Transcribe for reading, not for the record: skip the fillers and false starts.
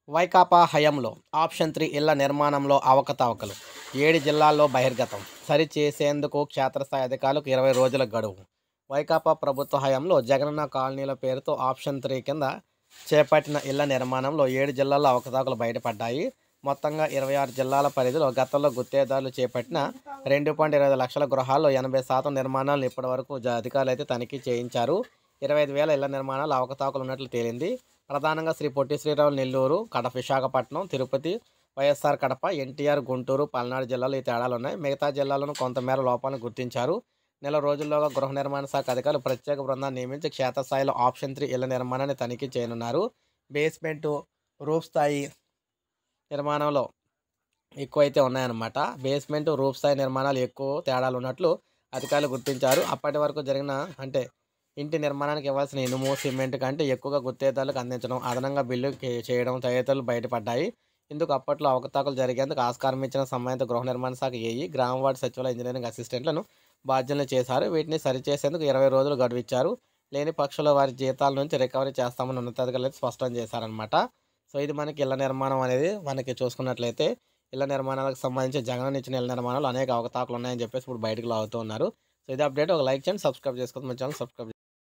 వైకాపా హయాంలో ఆప్షన్ 3 ఇళ్ల నిర్మాణంలో అవకతవకలు 7 జిల్లాల్లో బహిర్గతం. సరిచేసేందుకు క్షేత్రస్థాయి అధికారులకు 20 రోజుల గడువు. వైకాపా ప్రభుత్వ హయాంలో జగనన్న కాలనీల పేరుతో ఆప్షన్ 3 కింద చేపట్టిన ఇళ్ల నిర్మాణంలో 7 జిల్లాల్లో అవకతవకలు బయటపడ్డాయి. మొత్తంగా 26 జిల్లాల పరిధిలో గతంలో గుత్తేదారులు చేపట్టిన 2.25 లక్షల గృహాల్లో 80% నిర్మాణాలను ఇప్పటివరకు అధికారులు అయితే తనిఖీ చేయించారు. 25,000 ఇళ్ల నిర్మాణాలు అవకతవకలు ఉన్నట్లు తేలింది. ప్రధానంగా శ్రీ పొట్టి శ్రీరాములు నెల్లూరు, విశాఖపట్నం, తిరుపతి, వైఎస్ఆర్ కడప, ఎన్టీఆర్ గుంటూరు, పల్నాడు జిల్లాలో ఈ తేడాలున్నాయి. మిగతా జిల్లాలను కొంతమేర లోపాలను గుర్తించారు. నెల రోజుల్లోగా గృహ నిర్మాణ శాఖ అధికారులు ప్రత్యేక బృందాన్ని నియమించి క్షేత్రస్థాయిలో ఆప్షన్ 3 ఇళ్ల నిర్మాణాన్ని తనిఖీ చేయనున్నారు. బేస్మెంటు, రూఫ్ స్థాయి నిర్మాణంలో ఎక్కువైతే ఉన్నాయన్నమాట. బేస్మెంట్, రూఫ్ స్థాయి నిర్మాణాలు ఎక్కువ తేడాలు ఉన్నట్లు అధికారులు గుర్తించారు. అప్పటి వరకు జరిగిన ఇంటి నిర్మాణానికి ఇవ్వాల్సిన ఇనుము, సిమెంట్ కంటే ఎక్కువగా గుత్తేదారులకు అందించడం, అదనంగా బిల్లు చేయడం తదితరులు బయటపడ్డాయి. ఇందుకు అప్పట్లో అవకతవకలు జరిగేందుకు ఆస్కారం ఇచ్చిన సంబంధిత గృహ నిర్మాణ శాఖ ఏఈ, గ్రామ వార్డు సచివాలయ ఇంజనీరింగ్ అసిస్టెంట్లను బాధ్యులను చేశారు. వీటిని సరిచేసేందుకు 20 రోజులు గడువు ఇచ్చారు. లేని పక్షంలో వారి జీతాల నుంచి రికవరీ చేస్తామని ఉన్నతాధికారులు అయితే స్పష్టం చేశారనమాట. సో ఇది మనకి ఇళ్ల నిర్మాణం అనేది మనకి చూసుకున్నట్లయితే ఇళ్ల నిర్మాణాలకు సంబంధించి జగన్ ఇచ్చిన ఇళ్ల నిర్మాణాలు అనేక అవకతవకలు ఉన్నాయని చెప్పేసి ఇప్పుడు బయటకు లాగుతూ ఉన్నారు. సో ఇది అప్డేట్. ఒక లైక్ చేయండి, సబ్స్క్రైబ్ చేసుకోండి, మన ఛానల్ సబ్స్క్రైబ్